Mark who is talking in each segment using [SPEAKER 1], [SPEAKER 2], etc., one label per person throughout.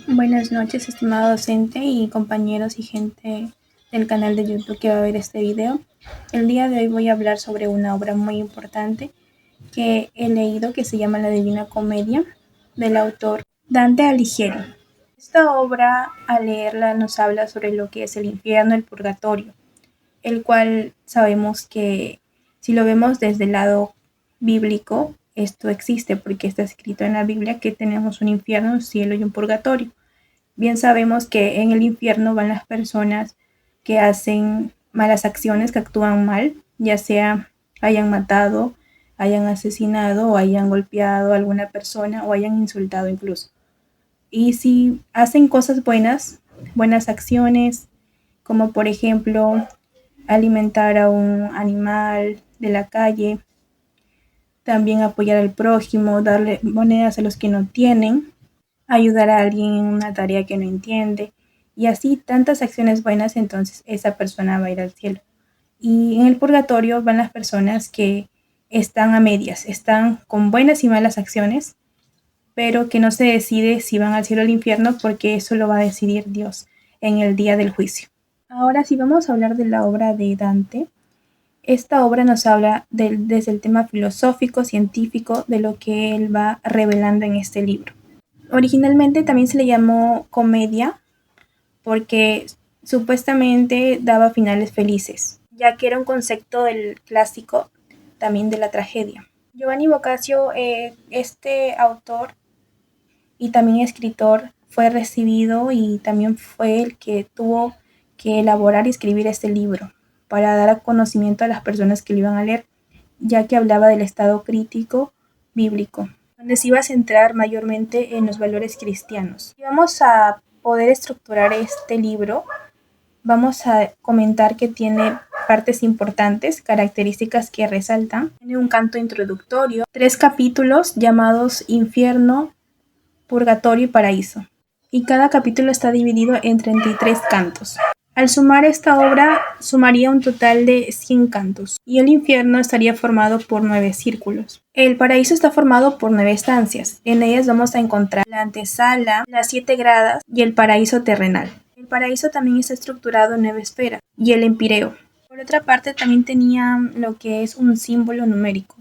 [SPEAKER 1] Buenas noches, estimado docente y compañeros y gente del canal de YouTube que va a ver este video. El día de hoy voy a hablar sobre una obra muy importante que he leído que se llama La Divina Comedia del autor Dante Alighieri. Esta obra, al leerla, nos habla sobre lo que es el infierno, el purgatorio, el cual sabemos que si lo vemos desde el lado bíblico, esto existe porque está escrito en la Biblia que tenemos un infierno, un cielo y un purgatorio. Bien sabemos que en el infierno van las personas que hacen malas acciones, que actúan mal, ya sea hayan matado, hayan asesinado o hayan golpeado a alguna persona o hayan insultado incluso. Y si hacen cosas buenas, buenas acciones, como por ejemplo alimentar a un animal de la calle, también apoyar al prójimo, darle monedas a los que no tienen, ayudar a alguien en una tarea que no entiende, y así tantas acciones buenas, entonces esa persona va a ir al cielo. Y en el purgatorio van las personas que están a medias, están con buenas y malas acciones, pero que no se decide si van al cielo o al infierno porque eso lo va a decidir Dios en el día del juicio. Ahora sí vamos a hablar de la obra de Dante. Esta obra nos habla desde el tema filosófico, científico, de lo que él va revelando en este libro. Originalmente también se le llamó comedia porque supuestamente daba finales felices, ya que era un concepto del clásico, también de la tragedia. Giovanni Boccaccio, este autor y también escritor, fue recibido y también fue el que tuvo que elaborar y escribir este libro para dar conocimiento a las personas que lo iban a leer, ya que hablaba del estado crítico bíblico, donde se iba a centrar mayormente en los valores cristianos. Y vamos a poder estructurar este libro. Vamos a comentar que tiene partes importantes, características que resaltan. Tiene un canto introductorio, 3 capítulos llamados Infierno, Purgatorio y Paraíso. Y cada capítulo está dividido en 33 cantos. Al sumar esta obra, sumaría un total de 100 cantos, y el infierno estaría formado por 9 círculos. El paraíso está formado por 9 estancias. En ellas vamos a encontrar la antesala, las 7 gradas y el paraíso terrenal. El paraíso también está estructurado en 9 esferas, y el empireo. Por otra parte, también tenía lo que es un símbolo numérico,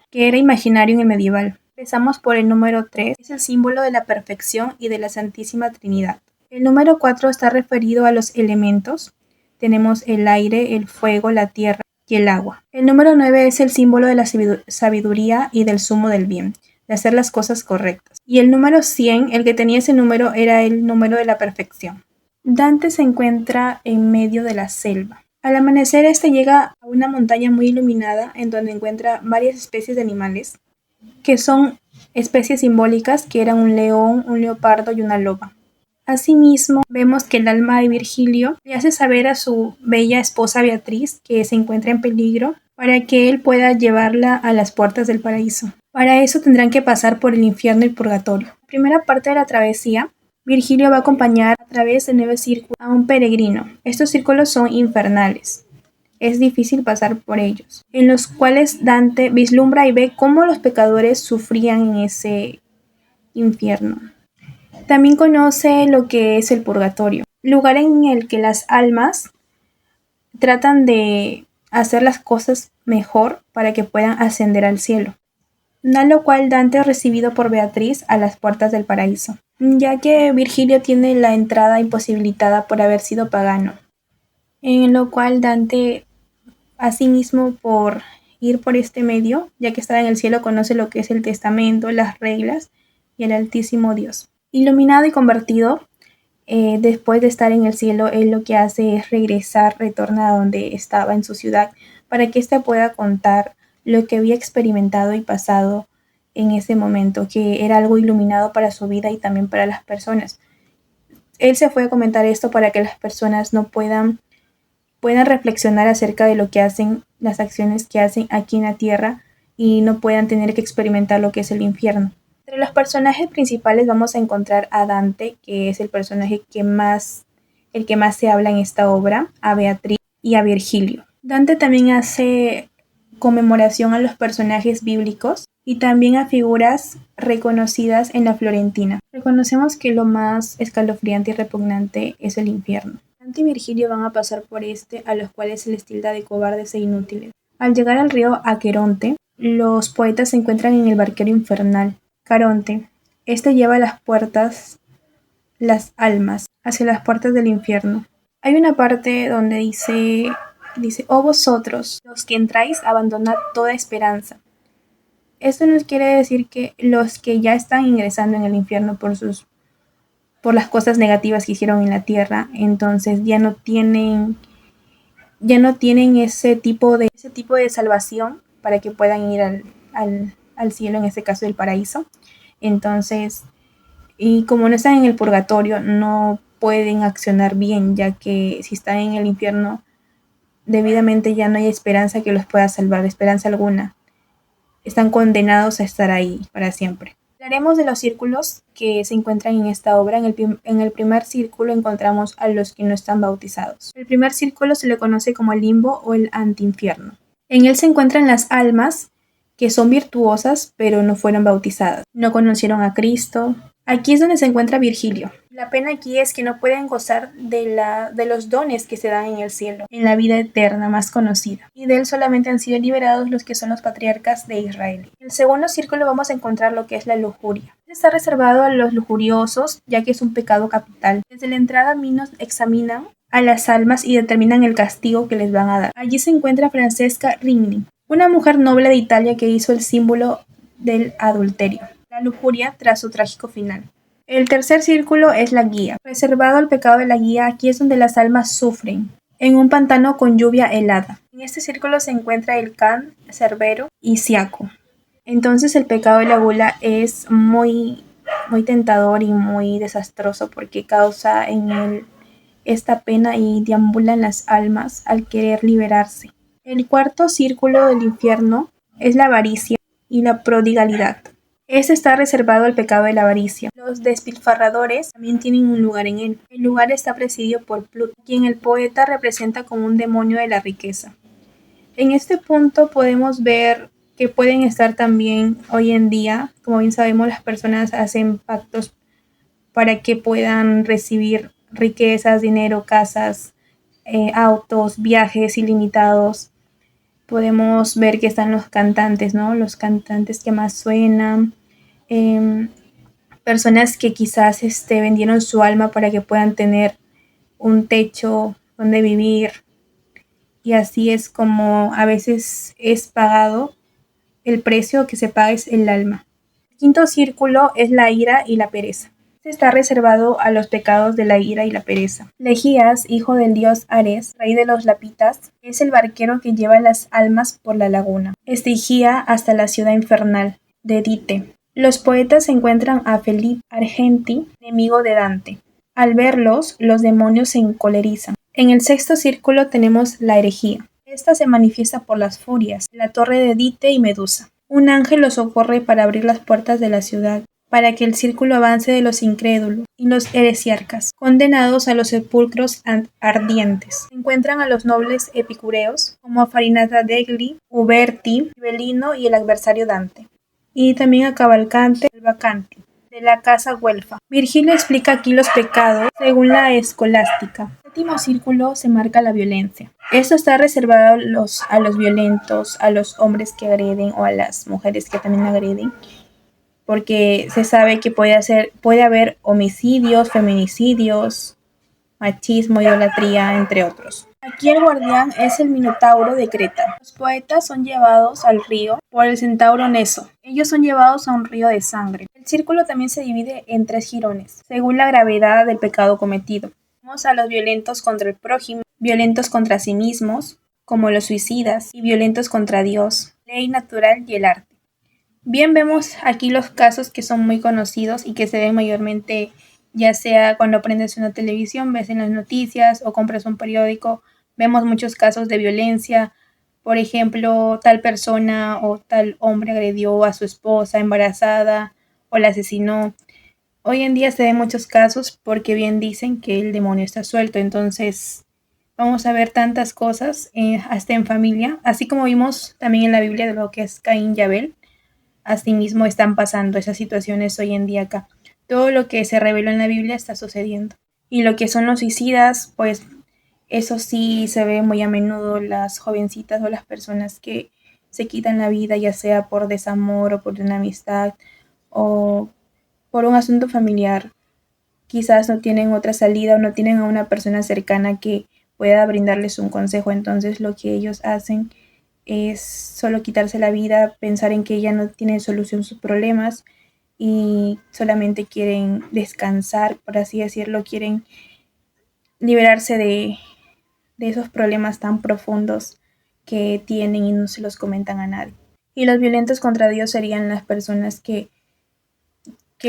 [SPEAKER 1] que era imaginario en el medieval. Empezamos por el número 3, es el símbolo de la perfección y de la Santísima Trinidad. El número 4 está referido a los elementos. Tenemos el aire, el fuego, la tierra y el agua. El número 9 es el símbolo de la sabiduría y del sumo del bien, de hacer las cosas correctas. Y el número 100, el que tenía ese número, era el número de la perfección. Dante se encuentra en medio de la selva. Al amanecer, este llega a una montaña muy iluminada en donde encuentra varias especies de animales, que son especies simbólicas, que eran un león, un leopardo y una loba. Asimismo, vemos que el alma de Virgilio le hace saber a su bella esposa Beatriz que se encuentra en peligro para que él pueda llevarla a las puertas del paraíso. Para eso tendrán que pasar por el infierno y el purgatorio. La primera parte de la travesía, Virgilio va a acompañar a través de 9 círculos a un peregrino. Estos círculos son infernales. Es difícil pasar por ellos, en los cuales Dante vislumbra y ve cómo los pecadores sufrían en ese infierno. También conoce lo que es el purgatorio, lugar en el que las almas tratan de hacer las cosas mejor para que puedan ascender al cielo, a lo cual Dante es recibido por Beatriz a las puertas del paraíso, ya que Virgilio tiene la entrada imposibilitada por haber sido pagano, en lo cual Dante, asimismo, por ir por este medio, ya que está en el cielo, conoce lo que es el testamento, las reglas y el Altísimo Dios. Iluminado y convertido, después de estar en el cielo, él lo que hace es regresar, retorna a donde estaba en su ciudad, para que éste pueda contar lo que había experimentado y pasado en ese momento, que era algo iluminado para su vida y también para las personas. Él se fue a comentar esto para que las personas no puedan reflexionar acerca de lo que hacen, las acciones que hacen aquí en la tierra, y no puedan tener que experimentar lo que es el infierno. Entre los personajes principales vamos a encontrar a Dante, que es el personaje el que más se habla en esta obra, a Beatriz y a Virgilio. Dante también hace conmemoración a los personajes bíblicos y también a figuras reconocidas en la Florentina. Reconocemos que lo más escalofriante y repugnante es el infierno. Dante y Virgilio van a pasar por a los cuales se les tilda de cobardes e inútiles. Al llegar al río Aqueronte, los poetas se encuentran en el barquero infernal, Caronte. Este lleva a las puertas las almas, hacia las puertas del infierno. Hay una parte donde dice, oh vosotros, los que entráis, abandonad toda esperanza. Esto nos quiere decir que los que ya están ingresando en el infierno por las cosas negativas que hicieron en la tierra, entonces ya no tienen ese tipo de salvación para que puedan ir al cielo, en este caso el paraíso. Entonces, y como no están en el purgatorio, no pueden accionar bien, ya que si están en el infierno, debidamente ya no hay esperanza que los pueda salvar, esperanza alguna. Están condenados a estar ahí para siempre. Hablaremos de los círculos que se encuentran en esta obra. En el primer círculo encontramos a los que no están bautizados. El primer círculo se le conoce como el limbo o el antiinfierno. En él se encuentran las almas que son virtuosas pero no fueron bautizadas, no conocieron a Cristo. Aquí es donde se encuentra Virgilio. La pena aquí es que no pueden gozar de los dones que se dan en el cielo, en la vida eterna más conocida. Y de él solamente han sido liberados los que son los patriarcas de Israel. En el segundo círculo vamos a encontrar lo que es la lujuria. Está reservado a los lujuriosos, ya que es un pecado capital. Desde la entrada Minos examinan a las almas y determinan el castigo que les van a dar. Allí se encuentra Francesca Rimini, una mujer noble de Italia que hizo el símbolo del adulterio, la lujuria tras su trágico final. El tercer círculo es la guía. Reservado al pecado de la guía, aquí es donde las almas sufren, en un pantano con lluvia helada. En este círculo se encuentra el Can, Cerbero y Siaco. Entonces el pecado de la gula es muy tentador y muy desastroso porque causa en él esta pena y deambulan las almas al querer liberarse. El cuarto círculo del infierno es la avaricia y la prodigalidad. Este está reservado al pecado de la avaricia. Los despilfarradores también tienen un lugar en él. El lugar está presidido por Pluto, quien el poeta representa como un demonio de la riqueza. En este punto podemos ver que pueden estar también hoy en día, como bien sabemos, las personas hacen pactos para que puedan recibir riquezas, dinero, casas, autos, viajes ilimitados. Podemos ver que están los cantantes, ¿no? Los cantantes que más suenan, personas que quizás vendieron su alma para que puedan tener un techo donde vivir, y así es como a veces es pagado, el precio que se paga es el alma. El quinto círculo es la ira y la pereza. Este está reservado a los pecados de la ira y la pereza. Legías, hijo del dios Ares, rey de los Lapitas, es el barquero que lleva las almas por la laguna. Guía hasta la ciudad infernal de Dite. Los poetas se encuentran a Felipe Argenti, enemigo de Dante. Al verlos, los demonios se encolerizan. En el sexto círculo tenemos la herejía. Esta se manifiesta por las furias, la torre de Dite y Medusa. Un ángel los socorre para abrir las puertas de la ciudad, para que el círculo avance de los incrédulos y los heresiarcas, condenados a los sepulcros ardientes. Se encuentran a los nobles epicureos, como a Farinata Degli, Uberti, Belino y el adversario Dante. Y también a Cavalcante, el Bacanti, de la casa Güelfa. Virgilio explica aquí los pecados según la escolástica. El séptimo círculo se marca la violencia. Esto está reservado a los violentos, a los hombres que agreden o a las mujeres que también agreden, porque se sabe que puede haber homicidios, feminicidios, machismo, idolatría, entre otros. Aquí el guardián es el Minotauro de Creta. Los poetas son llevados al río por el centauro Neso. Ellos son llevados a un río de sangre. El círculo también se divide en 3 jirones, según la gravedad del pecado cometido. Tenemos a los violentos contra el prójimo, violentos contra sí mismos, como los suicidas, y violentos contra Dios, ley natural y el arte. Bien, vemos aquí los casos que son muy conocidos y que se ven mayormente, ya sea cuando prendes una televisión, ves en las noticias o compras un periódico, vemos muchos casos de violencia. Por ejemplo, tal persona o tal hombre agredió a su esposa embarazada o la asesinó. Hoy en día se ven muchos casos porque bien dicen que el demonio está suelto, entonces vamos a ver tantas cosas hasta en familia, así como vimos también en la Biblia de lo que es Caín y Abel. asimismo están pasando esas situaciones hoy en día acá. Todo lo que se reveló en la Biblia está sucediendo. Y lo que son los suicidas, pues eso sí se ve muy a menudo, las jovencitas o las personas que se quitan la vida, ya sea por desamor o por una amistad o por un asunto familiar. Quizás no tienen otra salida o no tienen a una persona cercana que pueda brindarles un consejo. Entonces lo que ellos hacen es solo quitarse la vida, pensar en que ya no tienen solución sus problemas y solamente quieren descansar, por así decirlo, quieren liberarse de esos problemas tan profundos que tienen y no se los comentan a nadie. Y los violentos contra Dios serían las personas que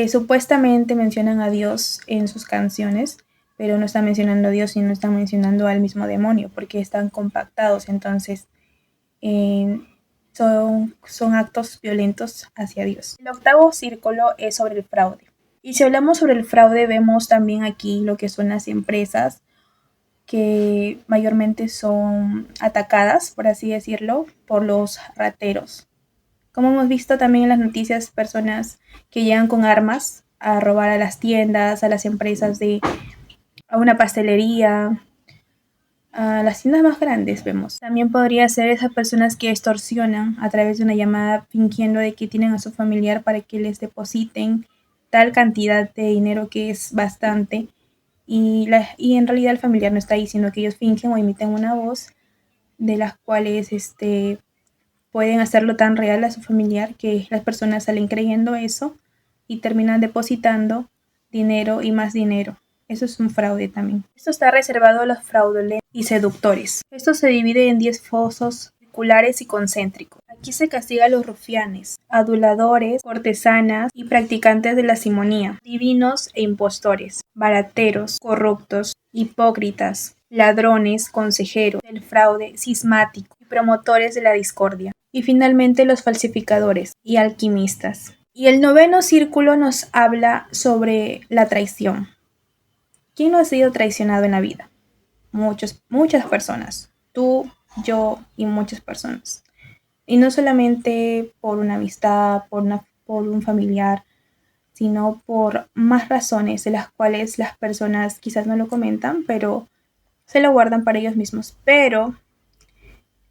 [SPEAKER 1] supuestamente mencionan a Dios en sus canciones, pero no están mencionando a Dios y no están mencionando al mismo demonio, porque están compactados. Entonces, eh, son actos violentos hacia Dios. El octavo círculo es sobre el fraude. Y si hablamos sobre el fraude, vemos también aquí lo que son las empresas que mayormente son atacadas, por así decirlo, por los rateros. Como hemos visto también en las noticias, personas que llegan con armas a robar a las tiendas, a las empresas a una pastelería, a las tiendas más grandes vemos. También podría ser esas personas que extorsionan a través de una llamada fingiendo de que tienen a su familiar para que les depositen tal cantidad de dinero que es bastante y en realidad el familiar no está ahí, sino que ellos fingen o imiten una voz de las cuales pueden hacerlo tan real a su familiar que las personas salen creyendo eso y terminan depositando dinero y más dinero. Eso es un fraude también. Esto está reservado a los fraudulentos y seductores. Esto se divide en 10 fosos circulares y concéntricos. Aquí se castiga a los rufianes, aduladores, cortesanas y practicantes de la simonía, divinos e impostores, barateros, corruptos, hipócritas, ladrones, consejeros del fraude, cismáticos y promotores de la discordia. Y finalmente los falsificadores y alquimistas. Y el noveno círculo nos habla sobre la traición. ¿Quién no ha sido traicionado en la vida? Muchas personas. Tú, yo y muchas personas. Y no solamente por una amistad, por un familiar, sino por más razones de las cuales las personas quizás no lo comentan, pero se lo guardan para ellos mismos. Pero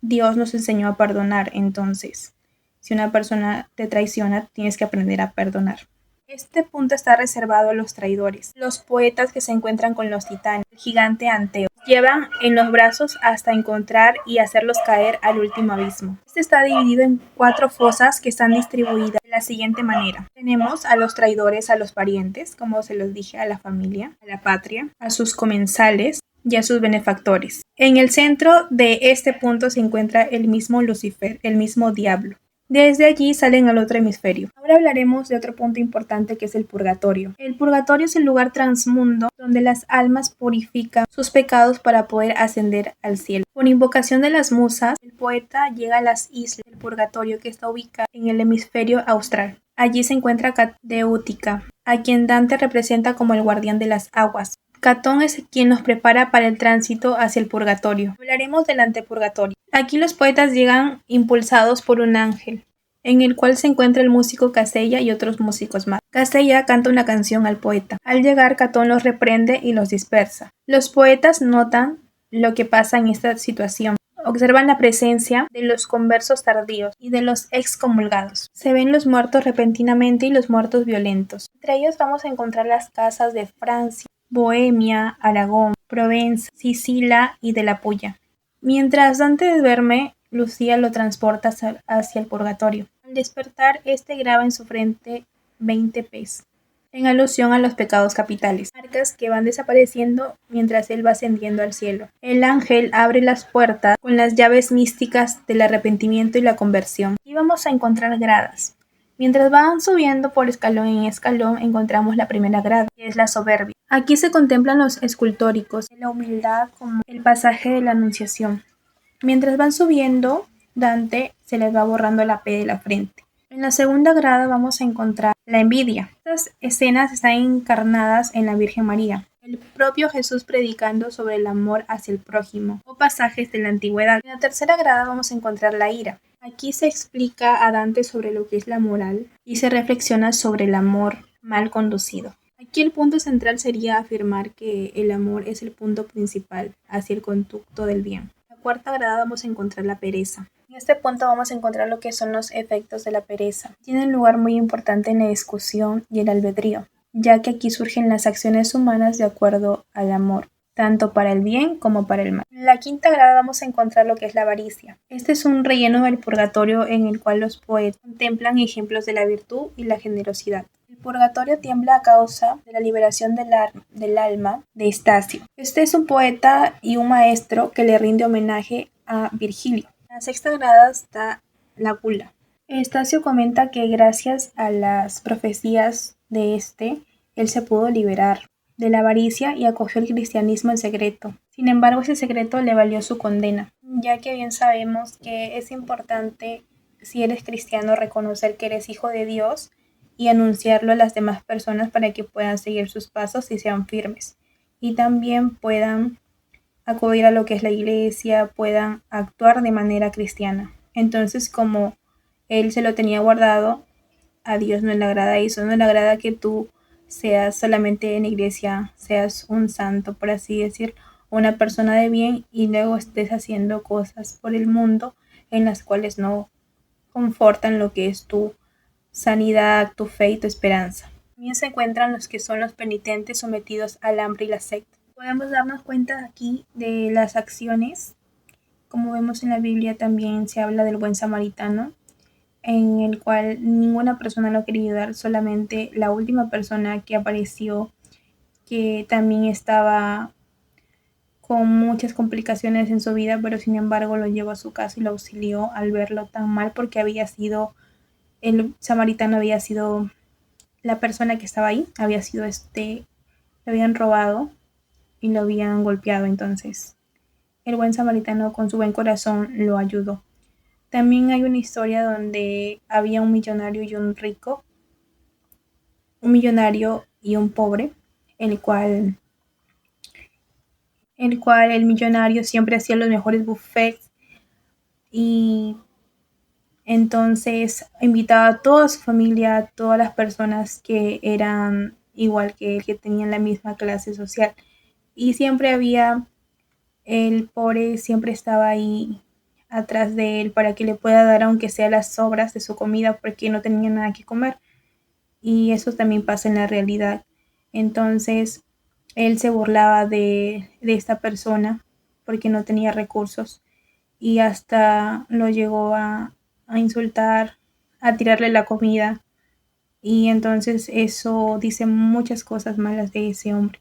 [SPEAKER 1] Dios nos enseñó a perdonar, entonces, si una persona te traiciona, tienes que aprender a perdonar. Este punto está reservado a los traidores, los poetas que se encuentran con los titanes, el gigante Anteo. Llevan en los brazos hasta encontrar y hacerlos caer al último abismo. Este está dividido en 4 fosas que están distribuidas de la siguiente manera. Tenemos a los traidores, a los parientes, como se los dije, a la familia, a la patria, a sus comensales y a sus benefactores. En el centro de este punto se encuentra el mismo Lucifer, el mismo diablo. Desde allí salen al otro hemisferio. Ahora hablaremos de otro punto importante que es el purgatorio. El purgatorio es el lugar transmundo donde las almas purifican sus pecados para poder ascender al cielo. Por invocación de las musas, el poeta llega a las islas del purgatorio que está ubicada en el hemisferio austral. Allí se encuentra Catéutica, a quien Dante representa como el guardián de las aguas. Catón es quien nos prepara para el tránsito hacia el purgatorio. Hablaremos del antepurgatorio. Aquí los poetas llegan impulsados por un ángel, en el cual se encuentra el músico Casella y otros músicos más. Casella canta una canción al poeta. Al llegar, Catón los reprende y los dispersa. Los poetas notan lo que pasa en esta situación. Observan la presencia de los conversos tardíos y de los excomulgados. Se ven los muertos repentinamente y los muertos violentos. Entre ellos vamos a encontrar las casas de Francia, Bohemia, Aragón, Provenza, Sicilia y de la Pulla. Mientras Dante duerme, Lucía lo transporta hacia el purgatorio. Al despertar, este graba en su frente 20 P's, en alusión a los pecados capitales, marcas que van desapareciendo mientras él va ascendiendo al cielo. El ángel abre las puertas con las llaves místicas del arrepentimiento y la conversión. Y vamos a encontrar gradas. Mientras van subiendo por escalón en escalón, encontramos la primera grada, que es la soberbia. Aquí se contemplan los escultóricos, la humildad como el pasaje de la Anunciación. Mientras van subiendo, Dante se les va borrando la P de la frente. En la segunda grada vamos a encontrar la envidia. Estas escenas están encarnadas en la Virgen María, el propio Jesús predicando sobre el amor hacia el prójimo, o pasajes de la antigüedad. En la tercera grada vamos a encontrar la ira. Aquí se explica a Dante sobre lo que es la moral y se reflexiona sobre el amor mal conducido. Aquí el punto central sería afirmar que el amor es el punto principal hacia el conducto del bien. En la cuarta grada vamos a encontrar la pereza. En este punto vamos a encontrar lo que son los efectos de la pereza. Tiene un lugar muy importante en la discusión y el albedrío, ya que aquí surgen las acciones humanas de acuerdo al amor, tanto para el bien como para el mal. En la quinta grada vamos a encontrar lo que es la avaricia. Este es un relleno del purgatorio en el cual los poetas contemplan ejemplos de la virtud y la generosidad. El purgatorio tiembla a causa de la liberación del alma de Estacio. Este es un poeta y un maestro que le rinde homenaje a Virgilio. En la sexta grada está la gula. Estacio comenta que gracias a las profecías de él se pudo liberar de la avaricia y acogió el cristianismo en secreto. Sin embargo, ese secreto le valió su condena, ya que bien sabemos que es importante, si eres cristiano, reconocer que eres hijo de Dios y anunciarlo a las demás personas para que puedan seguir sus pasos y sean firmes. Y también puedan acudir a lo que es la iglesia, puedan actuar de manera cristiana. Entonces, como él se lo tenía guardado, a Dios no le agrada eso, no le agrada que tú seas solamente en la iglesia, seas un santo, por así decir, una persona de bien y luego estés haciendo cosas por el mundo en las cuales no confortan lo que es tu sanidad, tu fe y tu esperanza. También se encuentran los que son los penitentes sometidos al hambre y la sed. Podemos darnos cuenta aquí de las acciones. Como vemos en la Biblia también se habla del buen samaritano, en el cual ninguna persona lo quería ayudar, solamente la última persona que apareció, que también estaba con muchas complicaciones en su vida, pero sin embargo lo llevó a su casa y lo auxilió al verlo tan mal, porque el samaritano había sido la persona que estaba ahí, había sido lo habían robado y lo habían golpeado. Entonces el buen samaritano con su buen corazón lo ayudó. También hay una historia donde había un millonario y un rico, un millonario y un pobre, el cual el millonario siempre hacía los mejores buffets y entonces invitaba a toda su familia, a todas las personas que eran igual que él, que tenían la misma clase social. Y siempre el pobre siempre estaba ahí atrás de él para que le pueda dar aunque sea las sobras de su comida porque no tenía nada que comer. Y eso también pasa en la realidad. Entonces él se burlaba de esta persona porque no tenía recursos y hasta lo llegó a insultar, a tirarle la comida, y entonces eso dice muchas cosas malas de ese hombre.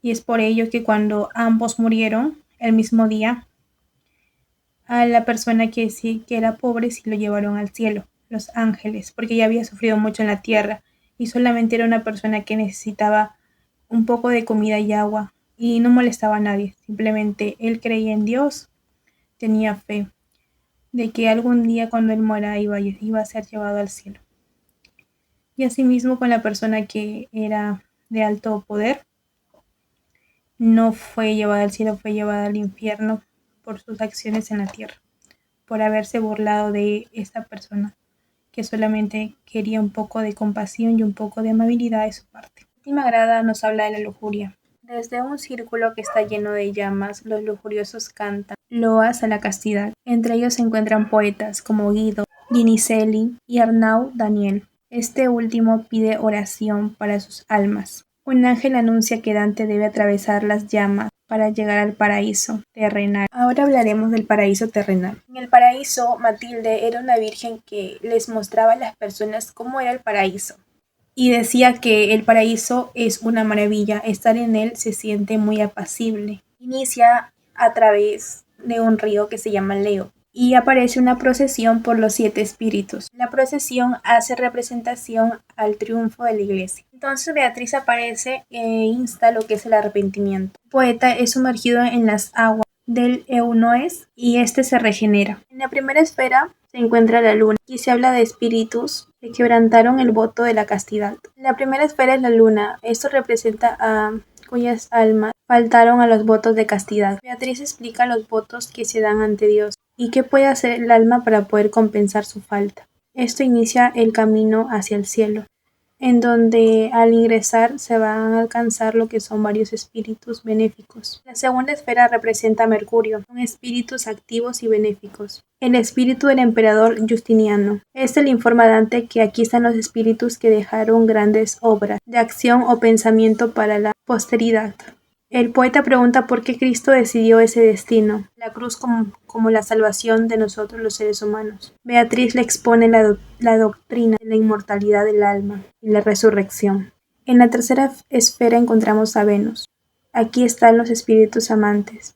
[SPEAKER 1] Y es por ello que cuando ambos murieron el mismo día, a la persona que sí que era pobre sí lo llevaron al cielo, los ángeles, porque ya había sufrido mucho en la tierra y solamente era una persona que necesitaba un poco de comida y agua y no molestaba a nadie, simplemente él creía en Dios, tenía fe de que algún día cuando él muera iba a ser llevado al cielo. Y asimismo con la persona que era de alto poder, no fue llevada al cielo, fue llevada al infierno por sus acciones en la tierra, por haberse burlado de esta persona que solamente quería un poco de compasión y un poco de amabilidad de su parte. La última grada nos habla de la lujuria. Desde un círculo que está lleno de llamas, los lujuriosos cantan loas a la castidad. Entre ellos se encuentran poetas como Guido, Guinizelli y Arnaud Daniel. Este último pide oración para sus almas. Un ángel anuncia que Dante debe atravesar las llamas para llegar al paraíso terrenal. Ahora hablaremos del paraíso terrenal. En el paraíso, Matilde era una virgen que les mostraba a las personas cómo era el paraíso. Y decía que el paraíso es una maravilla, estar en él se siente muy apacible. Inicia a través de un río que se llama Leo y aparece una procesión por los 7 espíritus. La procesión hace representación al triunfo de la iglesia. Entonces Beatriz aparece e insta lo que es el arrepentimiento. El poeta es sumergido en las aguas del Eunoes y este se regenera. En la primera esfera se encuentra la luna. Aquí se habla de espíritus que quebrantaron el voto de la castidad. La primera esfera es la luna. Esto representa a cuyas almas faltaron a los votos de castidad. Beatriz explica los votos que se dan ante Dios ¿Y qué puede hacer el alma para poder compensar su falta? Esto inicia el camino hacia el cielo, en donde al ingresar se van a alcanzar lo que son varios espíritus benéficos. La segunda esfera representa a Mercurio, son espíritus activos y benéficos. El espíritu del emperador Justiniano. Este le informa a Dante que aquí están los espíritus que dejaron grandes obras de acción o pensamiento para la posteridad. El poeta pregunta por qué Cristo decidió ese destino, la cruz como la salvación de nosotros los seres humanos. Beatriz le expone la doctrina de la inmortalidad del alma y la resurrección. En la tercera esfera encontramos a Venus. Aquí están los espíritus amantes.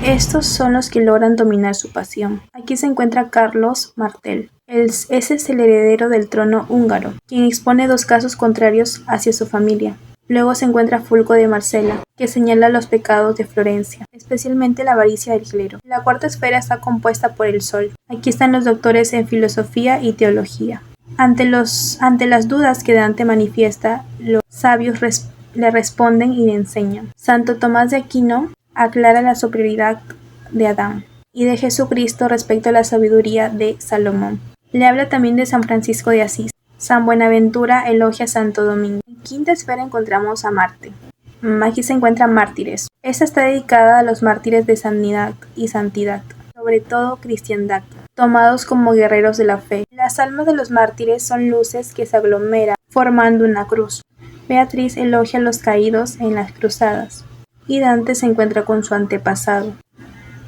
[SPEAKER 1] Estos son los que logran dominar su pasión. Aquí se encuentra Carlos Martel. Ese es el heredero del trono húngaro, quien expone dos casos contrarios hacia su familia. Luego se encuentra Fulco de Marsella, que señala los pecados de Florencia, especialmente la avaricia del clero. La cuarta esfera está compuesta por el Sol. Aquí están los doctores en filosofía y teología. Ante las dudas que Dante manifiesta, los sabios le responden y le enseñan. Santo Tomás de Aquino aclara la superioridad de Adán y de Jesucristo respecto a la sabiduría de Salomón. Le habla también de San Francisco de Asís. San Buenaventura elogia a Santo Domingo. En quinta esfera encontramos a Marte. Aquí se encuentran mártires. Esta está dedicada a los mártires de sanidad y santidad, sobre todo cristiandad, tomados como guerreros de la fe. Las almas de los mártires son luces que se aglomeran formando una cruz. Beatriz elogia a los caídos en las cruzadas. Y Dante se encuentra con su antepasado,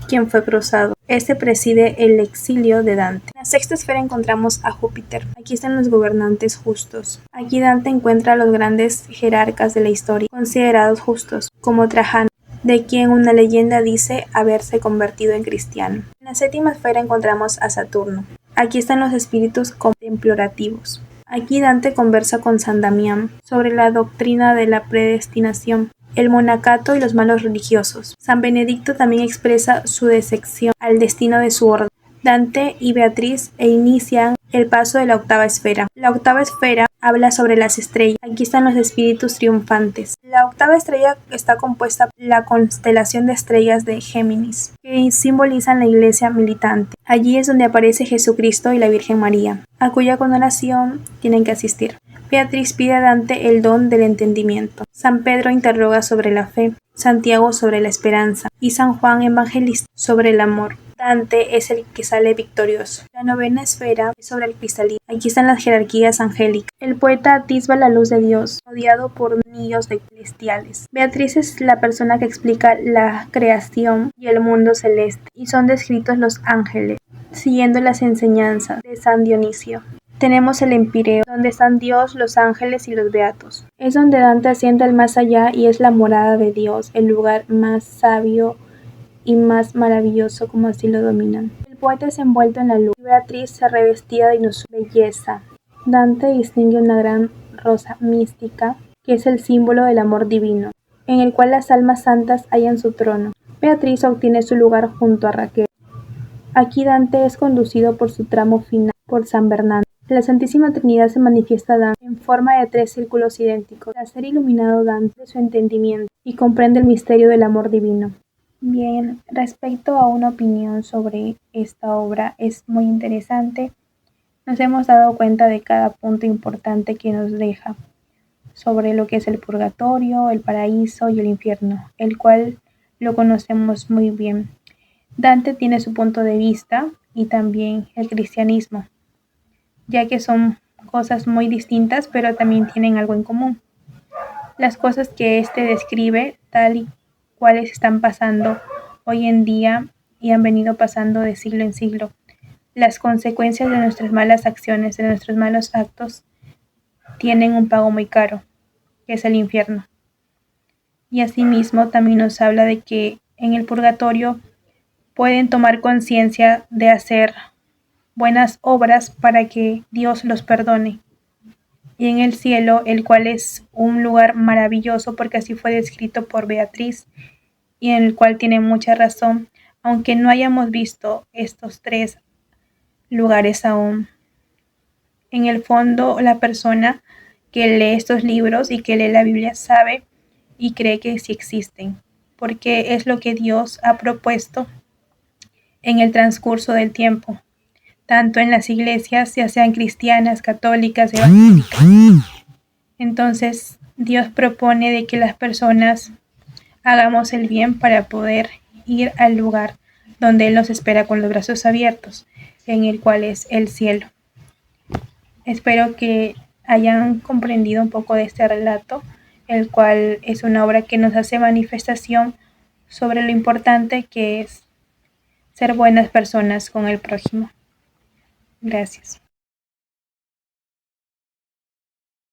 [SPEAKER 1] quien fue cruzado. Este preside el exilio de Dante. En la sexta esfera encontramos a Júpiter. Aquí están los gobernantes justos. Aquí Dante encuentra a los grandes jerarcas de la historia, considerados justos, como Trajano, de quien una leyenda dice haberse convertido en cristiano. En la séptima esfera encontramos a Saturno. Aquí están los espíritus contemplativos. Aquí Dante conversa con San Damián sobre la doctrina de la predestinación, el monacato y los malos religiosos. San Benedicto también expresa su decepción al destino de su orden. Dante y Beatriz inician el paso de la octava esfera. La octava esfera habla sobre las estrellas. Aquí están los espíritus triunfantes. La octava estrella está compuesta por la constelación de estrellas de Géminis, que simbolizan la iglesia militante. Allí es donde aparece Jesucristo y la Virgen María, a cuya coronación tienen que asistir. Beatriz pide a Dante el don del entendimiento. San Pedro interroga sobre la fe, Santiago sobre la esperanza y San Juan Evangelista sobre el amor. Dante es el que sale victorioso. La novena esfera es sobre el cristalismo. Aquí están las jerarquías angélicas. El poeta atisba la luz de Dios, rodeado por niños celestiales. Beatriz es la persona que explica la creación y el mundo celeste, y son descritos los ángeles, siguiendo las enseñanzas de San Dionisio. Tenemos el Empíreo, donde están Dios, los ángeles y los beatos. Es donde Dante asciende al más allá y es la morada de Dios, el lugar más sabio y más maravilloso, como así lo dominan. El poeta es envuelto en la luz. Beatriz se revestía de inusual belleza. Dante distingue una gran rosa mística, que es el símbolo del amor divino, en el cual las almas santas hallan su trono. Beatriz obtiene su lugar junto a Raquel. Aquí Dante es conducido por su tramo final por San Bernardo. La Santísima Trinidad se manifiesta a Dante en forma de 3 círculos idénticos. Al ser iluminado Dante de su entendimiento y comprende el misterio del amor divino. Bien, respecto a una opinión sobre esta obra, es muy interesante. Nos hemos dado cuenta de cada punto importante que nos deja sobre lo que es el purgatorio, el paraíso y el infierno, el cual lo conocemos muy bien. Dante tiene su punto de vista y también el cristianismo, ya que son cosas muy distintas, pero también tienen algo en común. Las cosas que éste describe, tal y cuales están pasando hoy en día y han venido pasando de siglo en siglo. Las consecuencias de nuestras malas acciones, de nuestros malos actos, tienen un pago muy caro, que es el infierno. Y asimismo también nos habla de que en el purgatorio pueden tomar conciencia de hacer buenas obras para que Dios los perdone. Y en el cielo, el cual es un lugar maravilloso porque así fue descrito por Beatriz y en el cual tiene mucha razón, aunque no hayamos visto estos 3 lugares aún. En el fondo, la persona que lee estos libros y que lee la Biblia sabe y cree que sí existen, porque es lo que Dios ha propuesto en el transcurso del tiempo, tanto en las iglesias, ya sean cristianas, católicas, evangélicas. Entonces, Dios propone de que las personas hagamos el bien para poder ir al lugar donde Él nos espera con los brazos abiertos, en el cual es el cielo. Espero que hayan comprendido un poco de este relato, el cual es una obra que nos hace manifestación sobre lo importante que es ser buenas personas con el prójimo. Gracias.